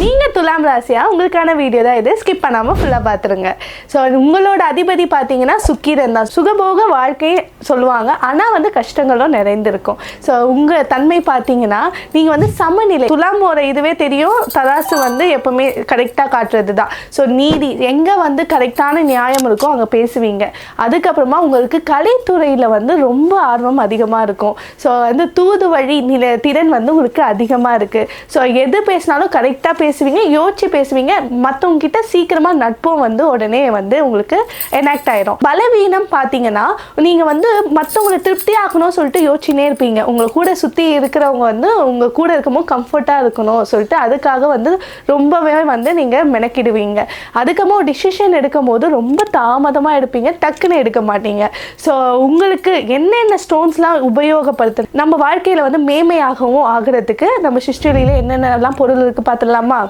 நீங்கள் துலாம் ராசியா உங்களுக்கான வீடியோ தான் இது. ஸ்கிப் பண்ணாமல் ஃபுல்லாக பார்த்துருங்க. ஸோ உங்களோட அதிபதி பார்த்தீங்கன்னா சுக்கிரன் தான். சுகபோக வாழ்க்கையை சொல்லுவாங்க, ஆனால் வந்து கஷ்டங்களும் நிறைந்திருக்கும். ஸோ உங்கள் தன்மை பார்த்தீங்கன்னா நீங்கள் வந்து சமநிலை. துலாமோட இதுவே தெரியும், தராசு வந்து எப்போவுமே கரெக்டாக காட்டுறது தான். ஸோ நீதி எங்கே வந்து கரெக்டான நியாயம் இருக்கோ அங்கே பேசுவீங்க. அதுக்கப்புறமா உங்களுக்கு கலைத்துறையில் வந்து ரொம்ப ஆர்வம் அதிகமாக இருக்கும். ஸோ வந்து தூது வழி திறன் வந்து உங்களுக்கு அதிகமாக இருக்குது. ஸோ எது பேசினாலும் கரெக்டாக பேசுவீங்க, யோசிச்சு பேசுவீங்க. மற்றவங்க கிட்ட சீக்கிரமா நட்பும் வந்து உடனே வந்து உங்களுக்கு எனாக்ட் ஆயிரும். பலவீனம் பார்த்தீங்கன்னா நீங்கள் வந்து மற்றவங்களை திருப்தி ஆகணும்னு சொல்லிட்டு யோசிச்சுனே இருப்பீங்க. உங்களை கூட சுற்றி இருக்கிறவங்க வந்து உங்கள் கூட இருக்கும்போது கம்ஃபர்ட்டாக இருக்கணும் சொல்லிட்டு அதுக்காக வந்து ரொம்பவே வந்து நீங்கள் மெனக்கிடுவீங்க. அதுக்கப்புறம் டிசிஷன் எடுக்கும் போது ரொம்ப தாமதமாக எடுப்பீங்க, டக்குன்னு எடுக்க மாட்டீங்க. ஸோ உங்களுக்கு என்னென்ன ஸ்டோன்ஸ்லாம் உபயோகப்படுத்து நம்ம வாழ்க்கையில் வந்து மேன்மையாகவும் ஆகிறதுக்கு நம்ம ஹிஸ்டரியில் என்னென்னலாம் பொருள் இருக்குது பார்த்துடலாமா?